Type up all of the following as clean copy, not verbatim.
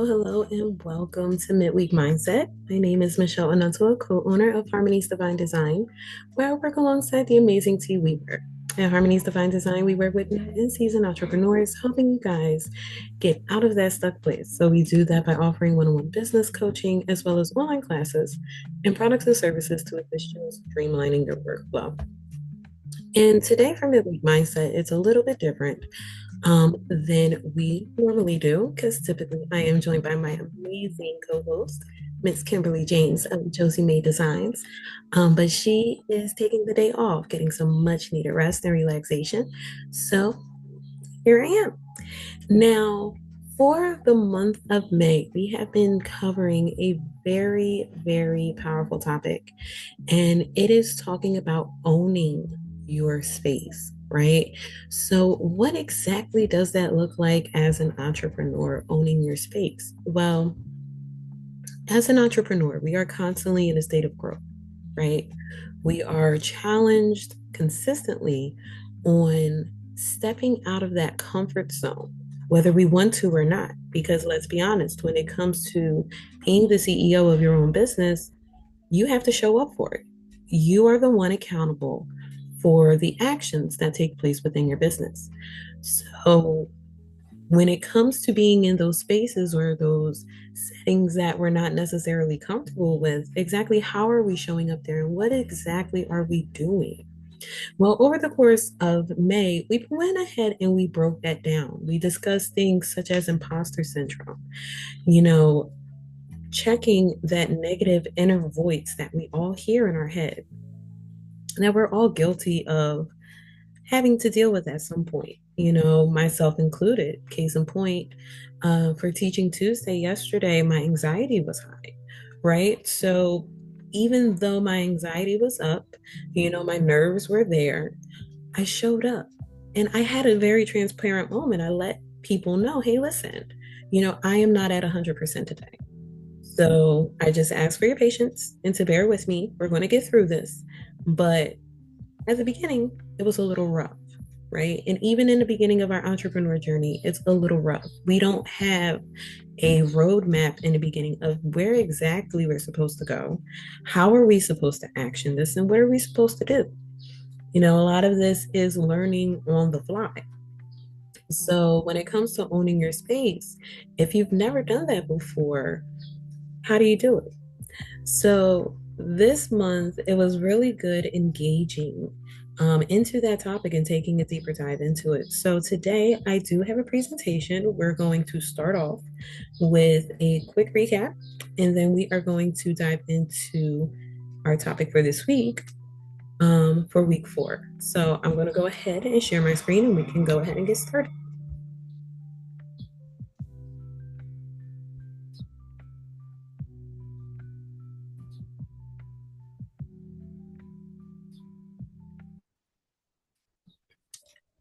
Hello, and welcome to Midweek Mindset. My name is Michelle Anantua, co-owner of Harmony's Divine Design, where I work alongside the amazing T Weaver. At Harmony's Divine Design, we work with new and seasoned entrepreneurs, helping you guys get out of that stuck place. So we do that by offering one-on-one business coaching, as well as online classes and products and services to assist you in streamlining your workflow. And today for Midweek Mindset, it's a little bit different than we normally do, because typically I am joined by my amazing co-host, Miss Kimberly James of Josie May Designs. But she is taking the day off, getting some much needed rest and relaxation. So here I am. Now, for the month of May, we have been covering a very, very powerful topic, and it is talking about owning your space, right? So, what exactly does that look like as an entrepreneur, owning your space? Well, as an entrepreneur, we are constantly in a state of growth, right? We are challenged consistently on stepping out of that comfort zone, whether we want to or not. Because let's be honest, when it comes to being the CEO of your own business, you have to show up for it. You are the one accountable for the actions that take place within your business. So when it comes to being in those spaces or those settings that we're not necessarily comfortable with, exactly how are we showing up there and what exactly are we doing? Well, over the course of May, we went ahead and we broke that down. We discussed things such as imposter syndrome, you know, checking that negative inner voice that we all hear in our head, that we're all guilty of having to deal with at some point, myself included. Case in point, for Teaching Tuesday yesterday, my anxiety was high, right? So even though my anxiety was up, my nerves were there, I showed up and I had a very transparent moment. I let people know, hey, listen, I am not at 100% today. So I just ask for your patience and to bear with me. We're going to get through this. But at the beginning, it was a little rough, right? And even in the beginning of our entrepreneur journey, it's a little rough. We don't have a roadmap in the beginning of where exactly we're supposed to go. How are we supposed to action this? And what are we supposed to do? A lot of this is learning on the fly. So when it comes to owning your space, if you've never done that before, how do you do it? So this month, it was really good engaging into that topic and taking a deeper dive into it. So today, I do have a presentation. We're going to start off with a quick recap, and then we are going to dive into our topic for this week, for week 4. So I'm going to go ahead and share my screen, and we can go ahead and get started.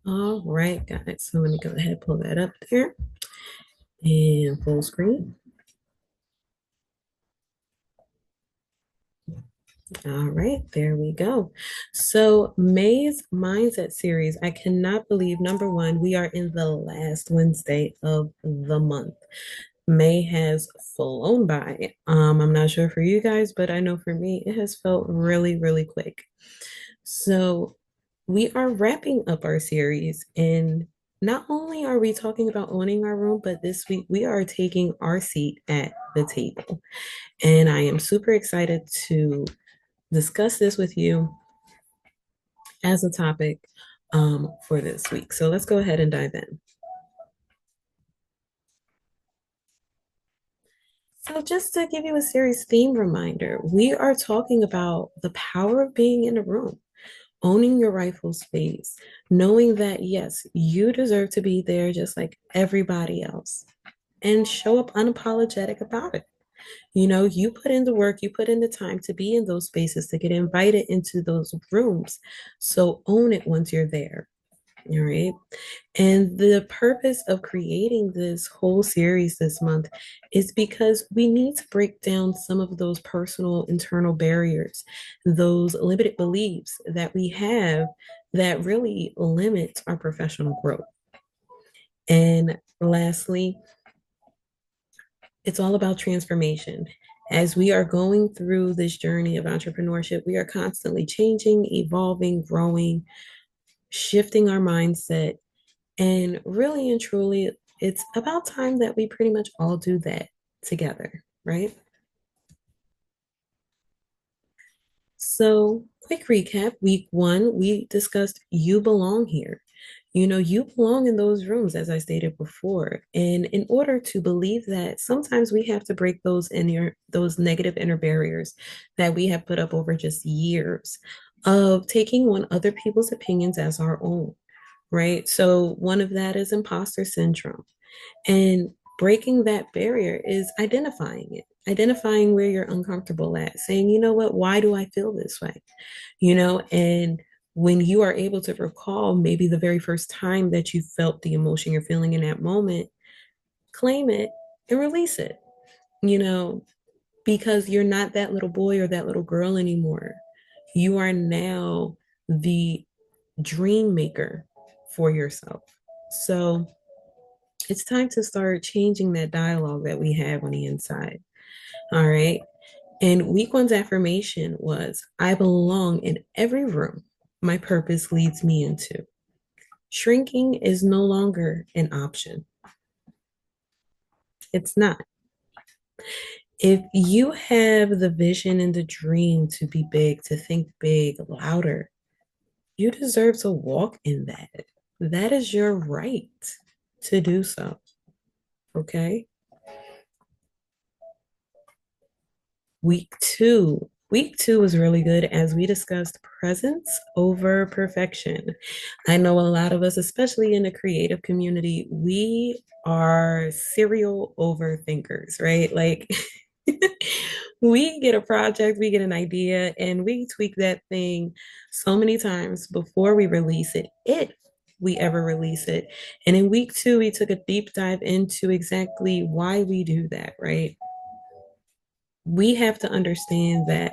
All right, guys. So let me go ahead and pull that up there and full screen. All right, there we go. So, May's Mindset series, I cannot believe, number one, we are in the last Wednesday of the month. May has flown by. I'm not sure for you guys, but I know for me, it has felt really, really quick. So, we are wrapping up our series, and not only are we talking about owning our room, but this week we are taking our seat at the table. And I am super excited to discuss this with you as a topic for this week. So let's go ahead and dive in. So, just to give you a series theme reminder, we are talking about the power of being in a room, owning your rightful space, knowing that, yes, you deserve to be there just like everybody else, and show up unapologetic about it. You put in the work, you put in the time to be in those spaces, to get invited into those rooms. So own it once you're there. All right. And the purpose of creating this whole series this month is because we need to break down some of those personal internal barriers, those limited beliefs that we have that really limit our professional growth. And lastly, It's all about transformation. As we are going through this journey of entrepreneurship, we are constantly changing, evolving, growing, shifting our mindset. And really and truly, it's about time that we pretty much all do that together, right? So, quick recap week one, we discussed you belong here. You belong in those rooms, as I stated before. And in order to believe that, sometimes we have to break those negative inner barriers that we have put up over just years of taking on other people's opinions as our own, right? So, one of that is imposter syndrome. And breaking that barrier is identifying it, identifying where you're uncomfortable at, saying, you know what, why do I feel this way? And when you are able to recall maybe the very first time that you felt the emotion you're feeling in that moment, claim it and release it, you know, because you're not that little boy or that little girl anymore. You are now the dream maker for yourself. So, it's time to start changing that dialogue that we have on the inside. All right. And week one's affirmation was I belong in every room my purpose leads me into. Shrinking is no longer an option. It's not. If you have the vision and the dream to be big, to think big, louder, you deserve to walk in that. That is your right to do so. Okay. Week two. Week two was really good as we discussed presence over perfection. I know a lot of us, especially in the creative community, we are serial overthinkers, right? Like we get a project, we get an idea, and we tweak that thing so many times before we release it, if we ever release it. And in week two, we took a deep dive into exactly why we do that, right? We have to understand that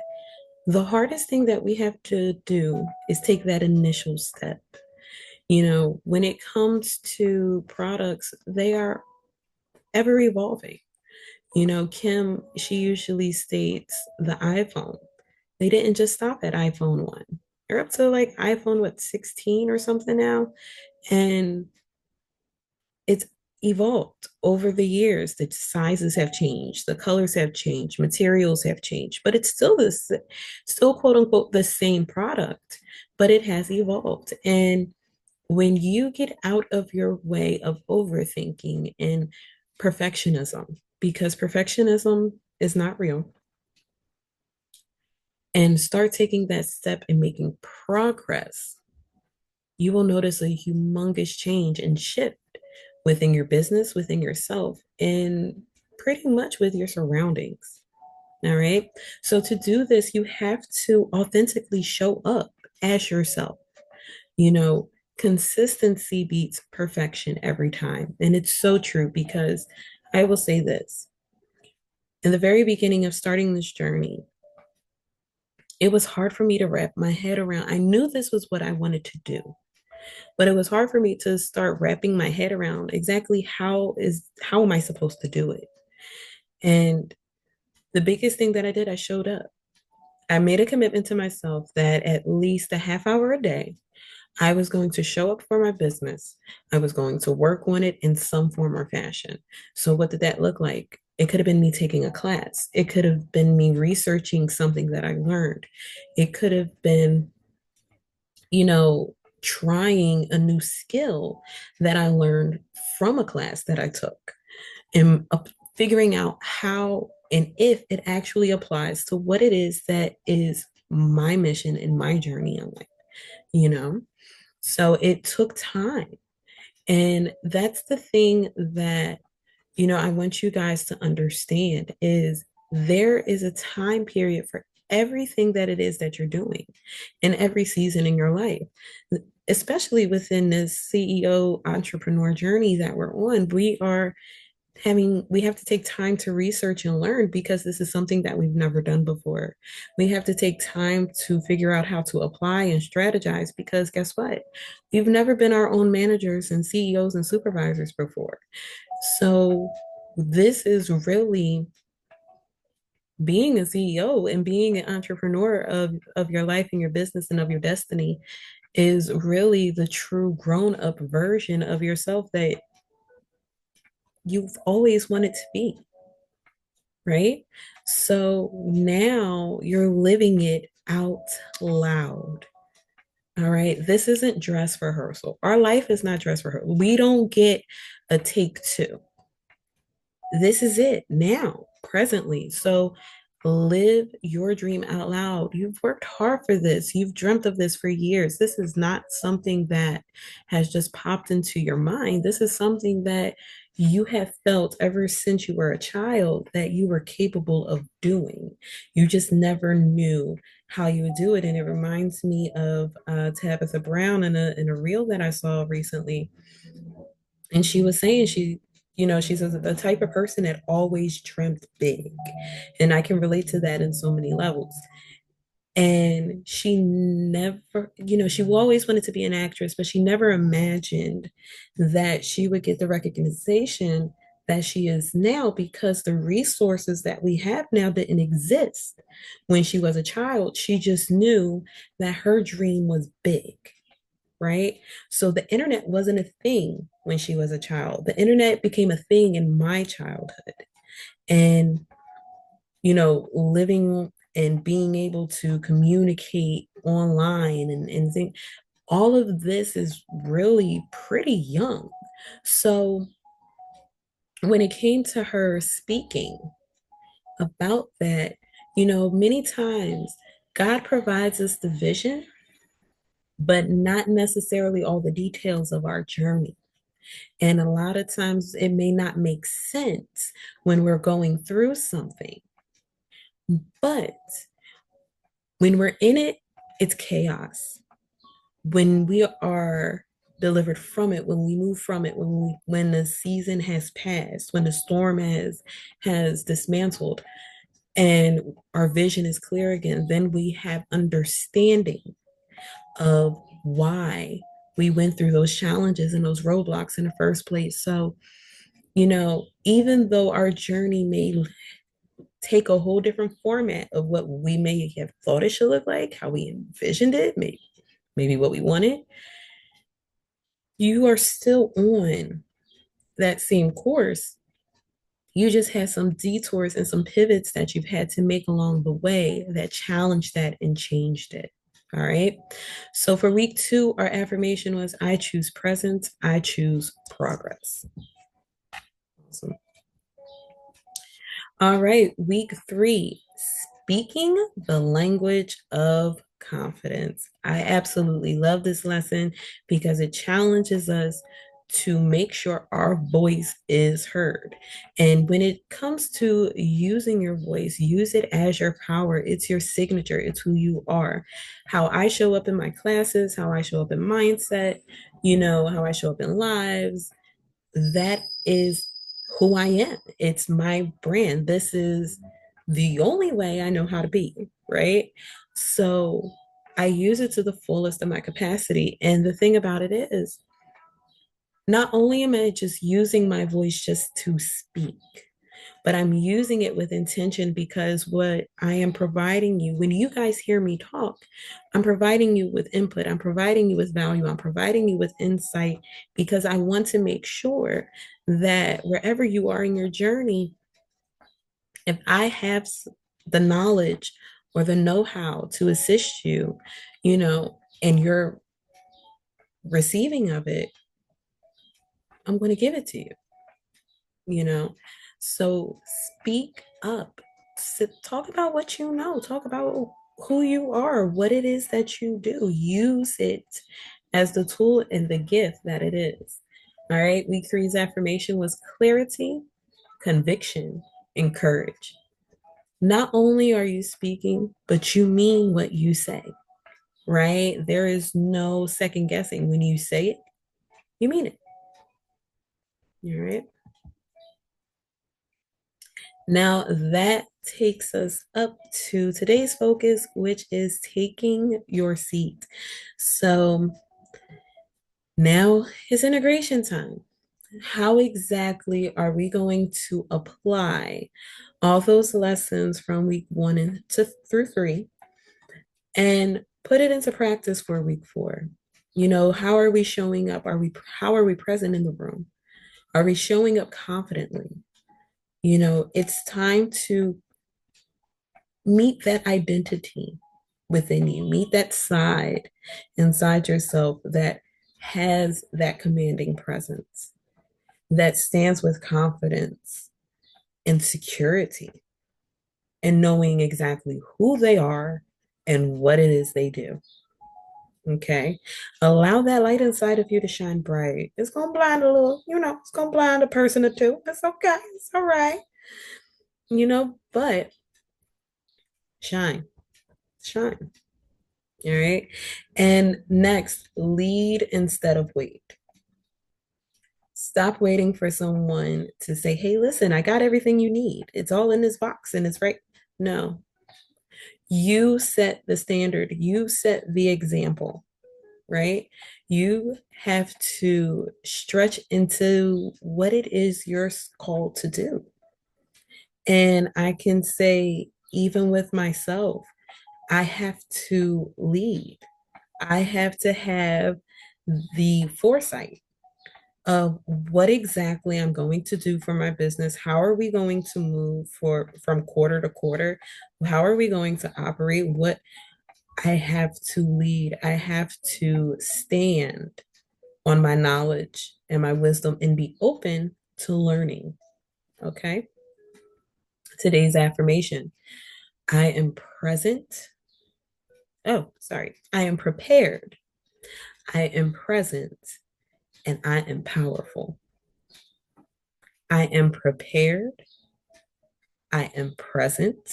the hardest thing that we have to do is take that initial step. When it comes to products, they are ever evolving. Kim, she usually states the iPhone. They didn't just stop at iPhone 1. They're up to like iPhone, what, 16 or something now? And it's evolved over the years. The sizes have changed, the colors have changed, materials have changed, but it's still quote unquote the same product, but it has evolved. And when you get out of your way of overthinking and perfectionism, because perfectionism is not real, and start taking that step and making progress, you will notice a humongous change and shift within your business, within yourself, and pretty much with your surroundings. All right. So, to do this, you have to authentically show up as yourself. You know, Consistency beats perfection every time. And it's so true because I will say this in the very beginning of starting this journey, it was hard for me to wrap my head around. I knew this was what I wanted to do, but it was hard for me to start wrapping my head around exactly how am I supposed to do it. And the biggest thing that I did, I showed up. I made a commitment to myself that at least a half hour a day I was going to show up for my business. I was going to work on it in some form or fashion. So what did that look like? It could have been me taking a class. It could have been me researching something that I learned. It could have been, you know, trying a new skill that I learned from a class that I took, and figuring out how and if it actually applies to what it is that is my mission and my journey in life, you know? So it took time. And that's the thing that, I want you guys to understand is there is a time period for everything that it is that you're doing in every season in your life. Especially within this CEO entrepreneur journey that we're on, we have to take time to research and learn because this is something that we've never done before. We have to take time to figure out how to apply and strategize because guess what? We've never been our own managers and CEOs and supervisors before. So This is really being a CEO and being an entrepreneur of your life and your business and of your destiny is really the true grown-up version of yourself that you've always wanted to be, right? So now you're living it out loud. All right. This isn't dress rehearsal. Our life is not dress rehearsal. We don't get a take two. This is it now, presently. So live your dream out loud. You've worked hard for this. You've dreamt of this for years. This is not something that has just popped into your mind. This is something that you have felt ever since you were a child that you were capable of doing. You just never knew how you would do it. And it reminds me of Tabitha Brown in a reel that I saw recently, and she was saying she says the type of person that always dreamt big. And I can relate to that in so many levels. And she never, she always wanted to be an actress, but she never imagined that she would get the recognition that she is now because the resources that we have now didn't exist when she was a child. She just knew that her dream was big, right? So the internet wasn't a thing when she was a child. The internet became a thing in my childhood. And, living and being able to communicate online and think all of this is really pretty young. So when it came to her speaking about that, many times God provides us the vision, but not necessarily all the details of our journey. And a lot of times it may not make sense when we're going through something, but when we're in it, it's chaos. When we are delivered from it, when we move from it, when the season has passed, when the storm has dismantled and our vision is clear again, then we have understanding of why we went through those challenges and those roadblocks in the first place. So, even though our journey may take a whole different format of what we may have thought it should look like, how we envisioned it, maybe what we wanted, you are still on that same course. You just had some detours and some pivots that you've had to make along the way that challenged that and changed it. All right. So for week 2, our affirmation was I choose presence, I choose progress. Awesome. All right, week 3, speaking the language of confidence. I absolutely love this lesson because it challenges us to make sure our voice is heard. And when it comes to using your voice, use it as your power. It's your signature, it's who you are. How I show up in my classes, how I show up in mindset, how I show up in lives, that is who I am. It's my brand. This is the only way I know how to be, right? So I use it to the fullest of my capacity. And the thing about it is, not only am I just using my voice just to speak, but I'm using it with intention because what I am providing you, when you guys hear me talk, I'm providing you with input, I'm providing you with value, I'm providing you with insight because I want to make sure that wherever you are in your journey, if I have the knowledge or the know how to assist you, and you're receiving of it, I'm going to give it to you. you know so speak up. Talk about what you know, talk about who you are, what it is that you do. Use it as the tool and the gift that it is. All right, week three's affirmation was clarity, conviction, and courage. Not only are you speaking, but you mean what you say, right? There is no second guessing. When you say it, you mean it. All right. Now that takes us up to today's focus, which is taking your seat. So now is integration time. how exactly are we going to apply all those lessons from week one through three and put it into practice for week four? How are we showing up? How are we present in the room? Are we showing up confidently? It's time to meet that identity within you, meet that side inside yourself that has that commanding presence, that stands with confidence and security and knowing exactly who they are and what it is they do. Okay. Allow that light inside of you to shine bright. It's going to blind a little, it's going to blind a person or two. It's okay. It's all right. But shine, shine. All right. And next, lead instead of wait. Stop waiting for someone to say, hey, listen, I got everything you need. It's all in this box and it's right. No, you set the standard, you set the example, right? You have to stretch into what it is you're called to do. And I can say, even with myself, I have to lead. I have to have the foresight of what exactly I'm going to do for my business. How are we going to move from quarter to quarter? How are we going to operate? What I have to lead. I have to stand on my knowledge and my wisdom and be open to learning. Okay. Today's affirmation: I am present. Oh, sorry. I am prepared. I am present and I am powerful. I am prepared. I am present.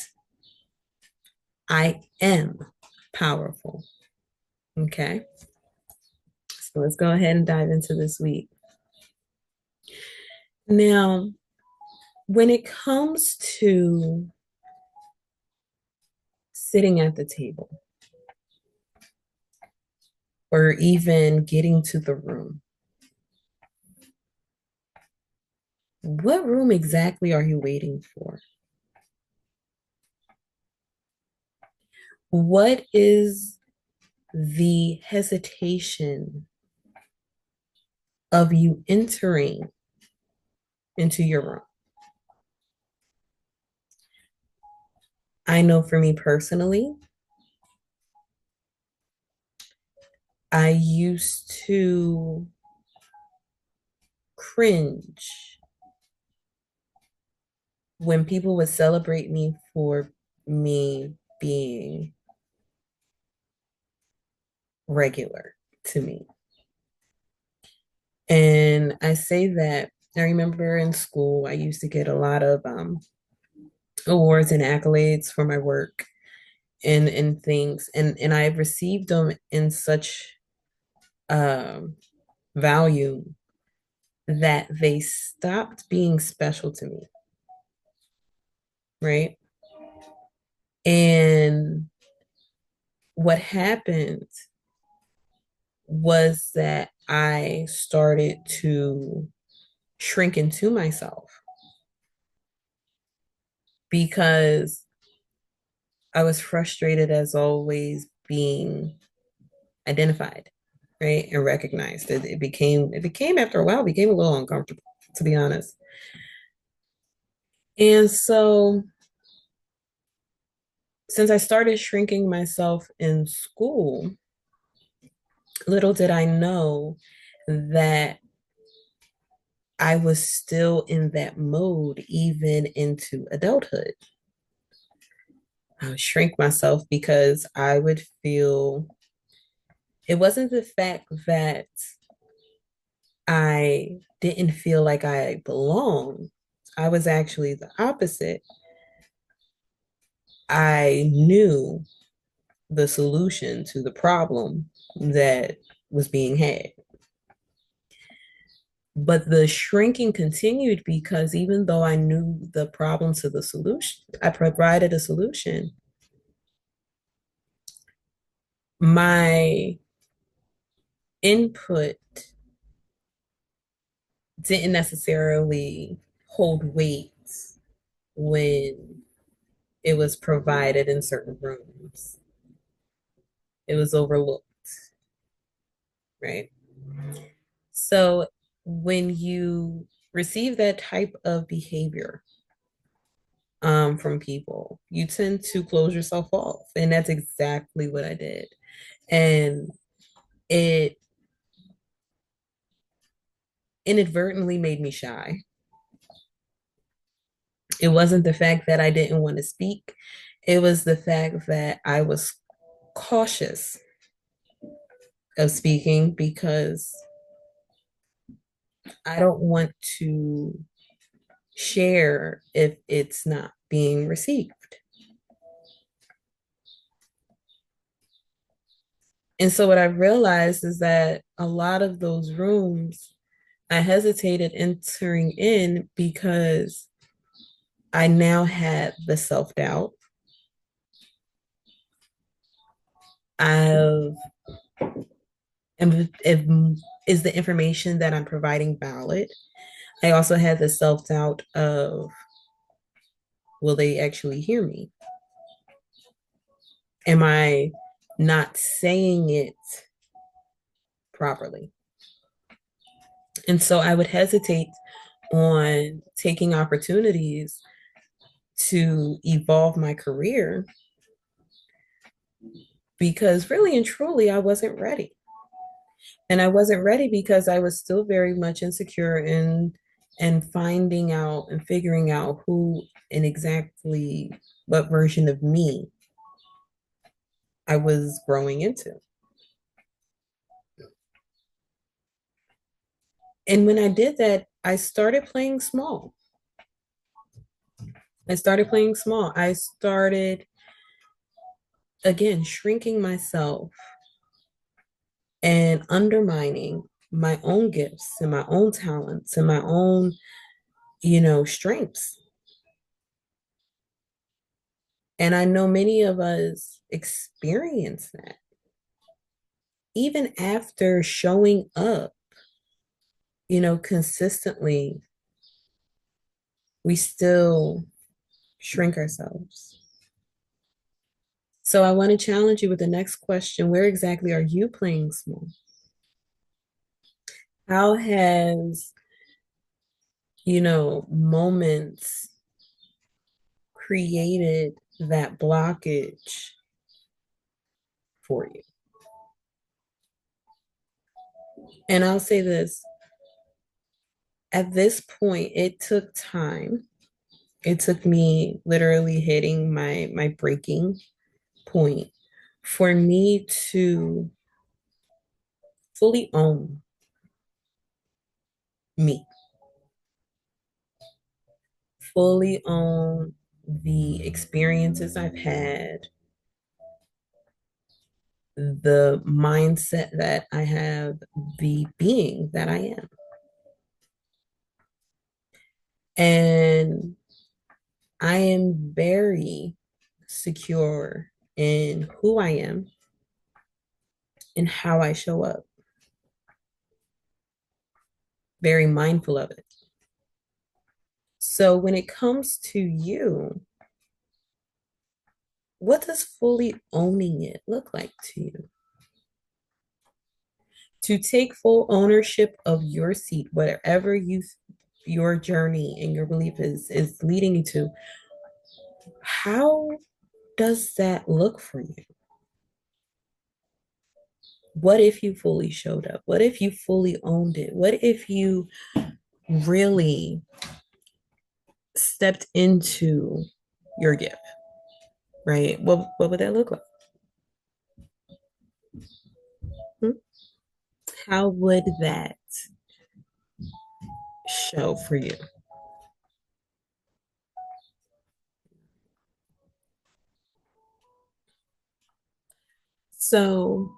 I am powerful. Okay. So let's go ahead and dive into this week. Now, when it comes to sitting at the table or even getting to the room, what room exactly are you waiting for? What is the hesitation of you entering into your room? I know for me personally, I used to cringe when people would celebrate me for me being regular to me. And I say that I remember in school, I used to get a lot of awards and accolades for my work and things. And I've received them in such um, value that they stopped being special to me, right? And what happened was that I started to shrink into myself because I was frustrated as always being identified, right? And recognized. It became after a while, it became a little uncomfortable, to be honest. And so since I started shrinking myself in school, little did I know that I was still in that mode even into adulthood. I would shrink myself because I would feel it wasn't the fact that I didn't feel like I belonged. I was actually the opposite. I knew the solution to the problem that was being had. But the shrinking continued because even though I knew the problem to the solution, I provided a solution. My input didn't necessarily hold weight when it was provided in certain rooms. It was overlooked, right? So when you receive that type of behavior from people, you tend to close yourself off. And that's exactly what I did. And it inadvertently made me shy. It wasn't the fact that I didn't want to speak, it was the fact that I was cautious of speaking because I don't want to share if it's not being received. And so what I realized is that a lot of those rooms I hesitated entering in because I now had the self-doubt of if is the information that I'm providing valid? I also had the self-doubt of will they actually hear me? Am I not saying it properly? And so I would hesitate on taking opportunities to evolve my career because really and truly I wasn't ready. And I wasn't ready because I was still very much insecure in and finding out and figuring out who and exactly what version of me I was growing into. And when I did that, I started playing small. I started playing small. I started, again, shrinking myself and undermining my own gifts and my own talents and my own, strengths. And I know many of us experience that. Even after showing up, consistently, we still shrink ourselves. So I want to challenge you with the next question. Where exactly are you playing small? How has, moments created that blockage for you? And I'll say this, at this point, it took time. It took me literally hitting my breaking point for me to fully own me, fully own the experiences I've had, the mindset that I have, the being that I am. And I am very secure in who I am and how I show up, very mindful of it. So when it comes to you, what does fully owning it look like to you? To take full ownership of your seat, whatever your journey and your belief is leading you to, how does that look for you? What if you fully showed up? What if you fully owned it? What if you really stepped into your gift, right? What would that look like? Hmm? How would that show for you? So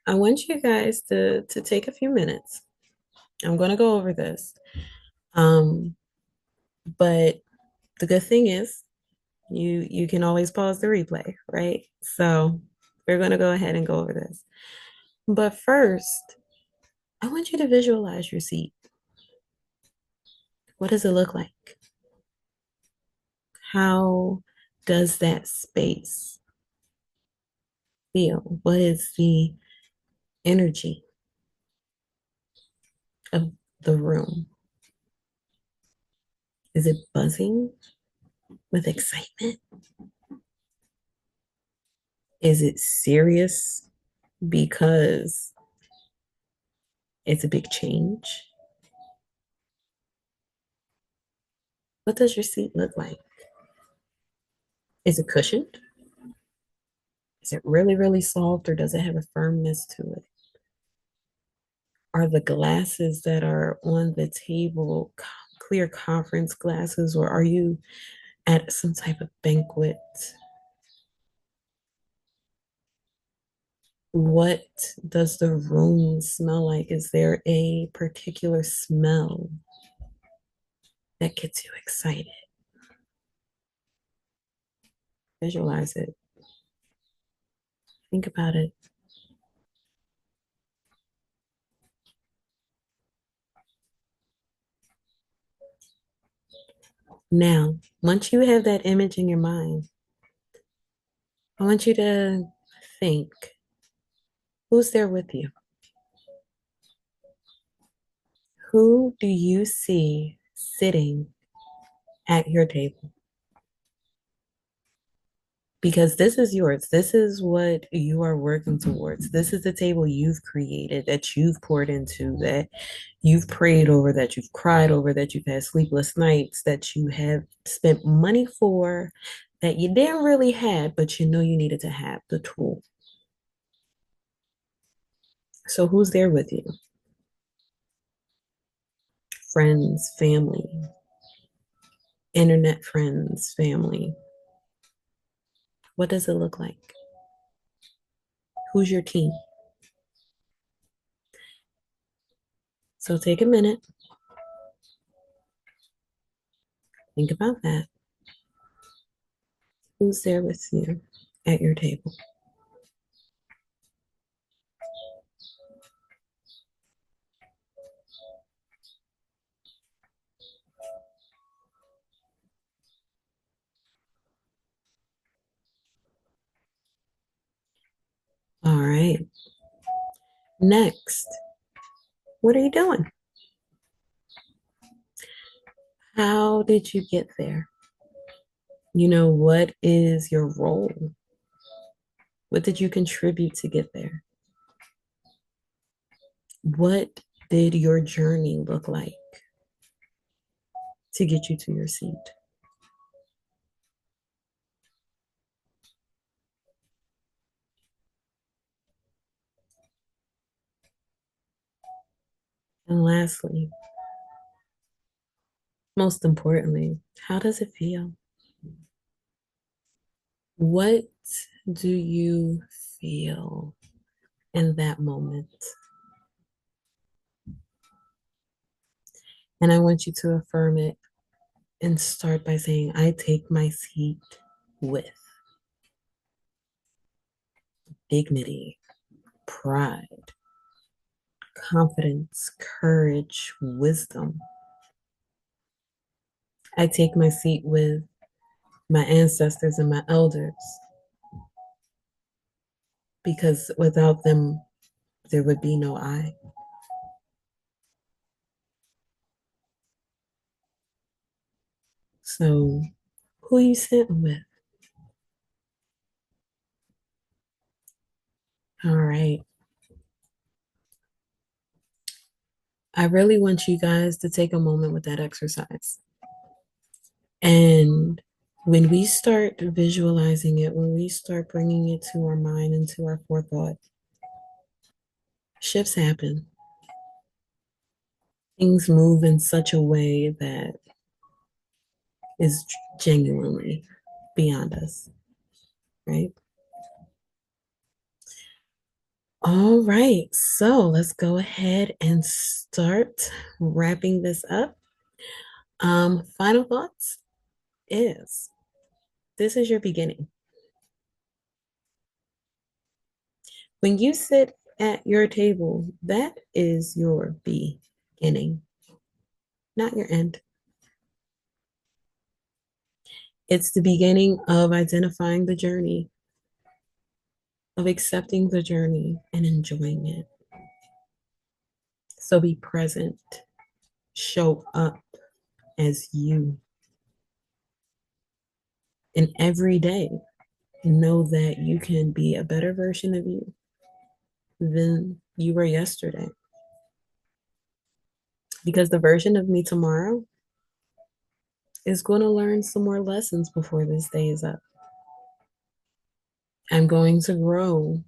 I want you guys to take a few minutes. I'm going to go over this. Um, but the good thing is you can always pause the replay, right? So we're going to go ahead and go over this. But first, I want you to visualize your seat. What does it look like? How does that space feel? What is the energy of the room? Is it buzzing with excitement? Is it serious because it's a big change? What does your seat look like? Is it cushioned? Is it really, really soft, or does it have a firmness to it? Are the glasses that are on the table clear conference glasses, or are you at some type of banquet? What does the room smell like? Is there a particular smell that gets you excited? Visualize it. Think about it. Now, once you have that image in your mind, I want you to think, who's there with you? Who do you see sitting at your table? Because this is yours. This is what you are working towards. This is the table you've created, that you've poured into, that you've prayed over, that you've cried over, that you've had sleepless nights, that you have spent money for, that you didn't really have, but you know you needed to have the tool. So who's there with you? Friends, family, internet friends, family. What does it look like? Who's your team? So take a minute, think about that. Who's there with you at your table? All right. Next, what are you doing? How did you get there? What is your role? What did you contribute to get there? What did your journey look like to get you to your seat? And lastly, most importantly, how does it feel? What do you feel in that moment? And I want you to affirm it and start by saying, I take my seat with dignity, pride, confidence, courage, wisdom. I take my seat with my ancestors and my elders because without them, there would be no I. So, who are you sitting with? All right. I really want you guys to take a moment with that exercise. And when we start visualizing it, when we start bringing it to our mind and to our forethought, shifts happen. Things move in such a way that is genuinely beyond us, right? All right, so let's go ahead and start wrapping this up. Final thoughts is this is your beginning. When you sit at your table, that is your beginning, not your end. It's the beginning of identifying the journey, of accepting the journey and enjoying it. So be present, show up as you. And every day, know that you can be a better version of you than you were yesterday. Because the version of me tomorrow is going to learn some more lessons before this day is up. I'm going to grow.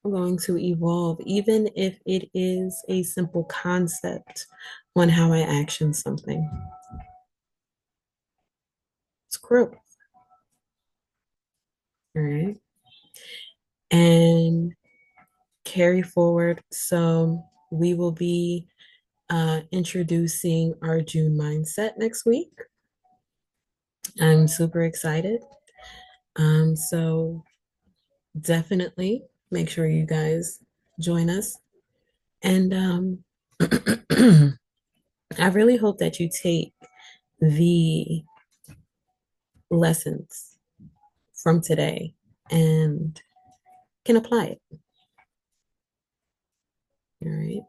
I'm going to evolve, even if it is a simple concept on how I action something. It's growth. All right. And carry forward. So we will be introducing our June mindset next week. I'm super excited. So definitely make sure you guys join us. And I really hope that you take the lessons from today and can apply it. All right.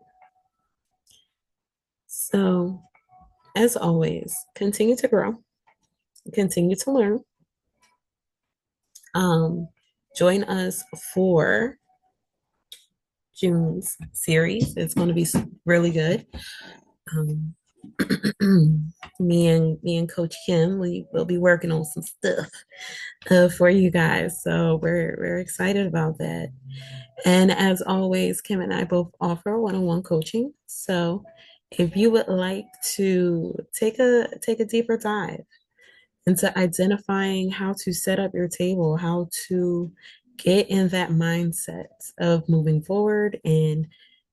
So, as always, continue to grow, continue to learn. Um, Join us for June's series. It's going to be really good. Um, me and Coach Kim, we will be working on some stuff for you guys. So we're excited about that. And as always, Kim and I both offer one-on-one coaching. So if you would like to take a deeper dive into identifying how to set up your table, how to get in that mindset of moving forward and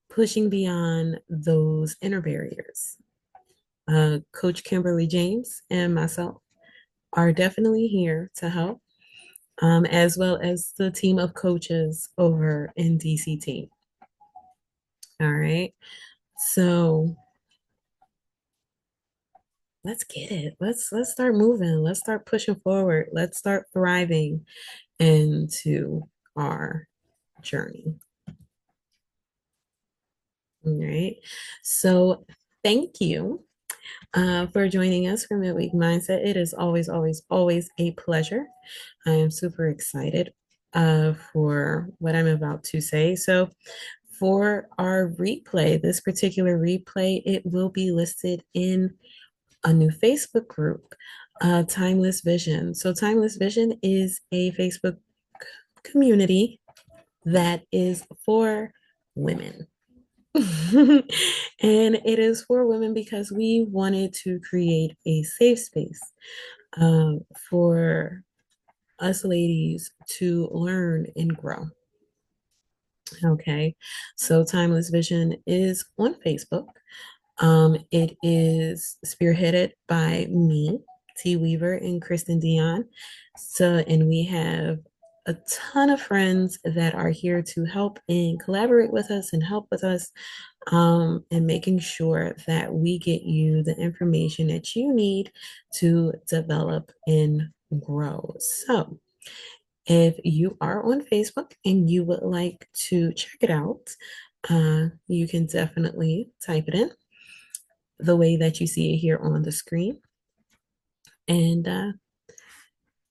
pushing beyond those inner barriers. Coach Kimberly James and myself are definitely here to help, as well as the team of coaches over in DCT. All right. So let's get it. Let's start moving. Let's start pushing forward. Let's start thriving into our journey. All right. So thank you for joining us for Midweek Mindset. It is always, always, always a pleasure. I am super excited for what I'm about to say. So for our replay, this particular replay, it will be listed in a new Facebook group, Timeless Vision. So Timeless Vision is a Facebook community that is for women. And it is for women because we wanted to create a safe space for us ladies to learn and grow. Okay, so Timeless Vision is on Facebook. It is spearheaded by me, T. Weaver, and Kristen Dion. So, and we have a ton of friends that are here to help and collaborate with us and help with us, and making sure that we get you the information that you need to develop and grow. So, if you are on Facebook and you would like to check it out, you can definitely type it in the way that you see it here on the screen. And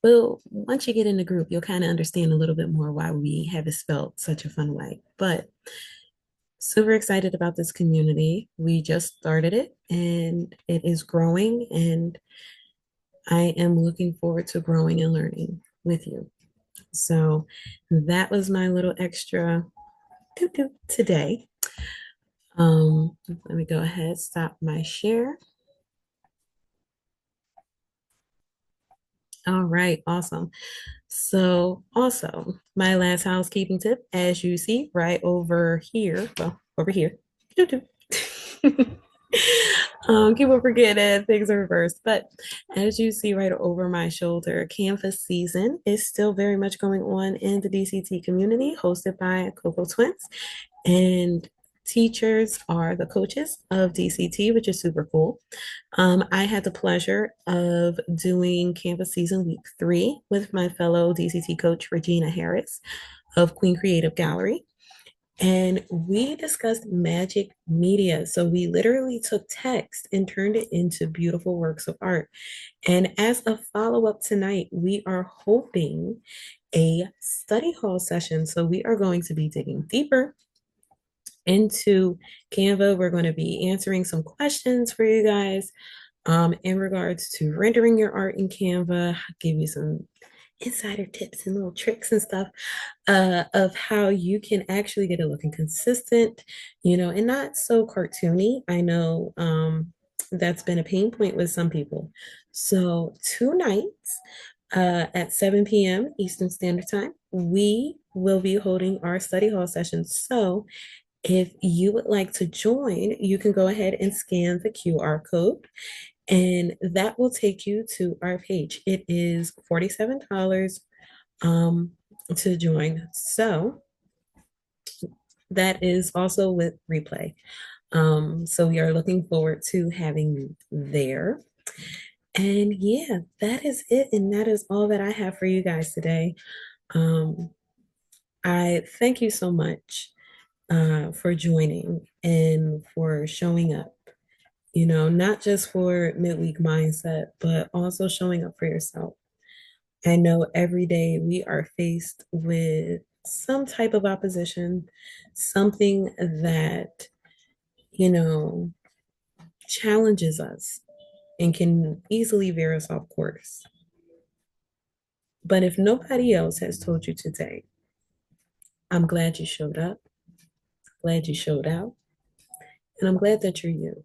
well, once you get in the group, you'll kind of understand a little bit more why we have it spelled such a fun way. But super excited about this community. We just started it and it is growing, and I am looking forward to growing and learning with you. So that was my little extra today. Let me go ahead, stop my share. All right, awesome. So, also, my last housekeeping tip, as you see right over here, well, over here. Keep on forgetting things are reversed, but as you see right over my shoulder, Canvas season is still very much going on in the DCT community, hosted by Coco Twins. And teachers are the coaches of DCT, which is super cool. I had the pleasure of doing Canvas Season Week 3 with my fellow DCT coach, Regina Harris of Queen Creative Gallery. And we discussed magic media. So we literally took text and turned it into beautiful works of art. And as a follow up tonight, we are hoping a study hall session. So we are going to be digging deeper into Canva. We're going to be answering some questions for you guys in regards to rendering your art in Canva, give you some insider tips and little tricks and stuff of how you can actually get it looking consistent, and not so cartoony. I know that's been a pain point with some people. So tonight at 7 p.m. Eastern Standard Time, we will be holding our study hall session. So if you would like to join, you can go ahead and scan the QR code, and that will take you to our page. It is $47 to join. So that is also with replay. So we are looking forward to having you there. And yeah, that is it. And that is all that I have for you guys today. Um, I thank you so much for joining and for showing up, not just for Midweek Mindset, but also showing up for yourself. I know every day we are faced with some type of opposition, something that, you know, challenges us and can easily veer us off course. But if nobody else has told you today, I'm glad you showed up, glad you showed out, and I'm glad that you're you.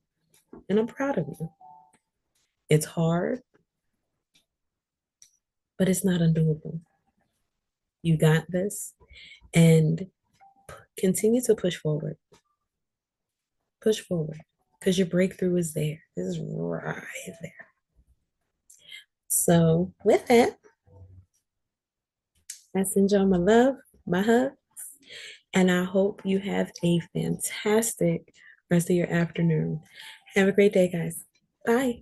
And I'm proud of you. It's hard, but it's not undoable. You got this, and continue to push forward. Push forward because your breakthrough is there. It's right there. So, with that, I send y'all my love, my hugs, and I hope you have a fantastic rest of your afternoon. Have a great day, guys. Bye.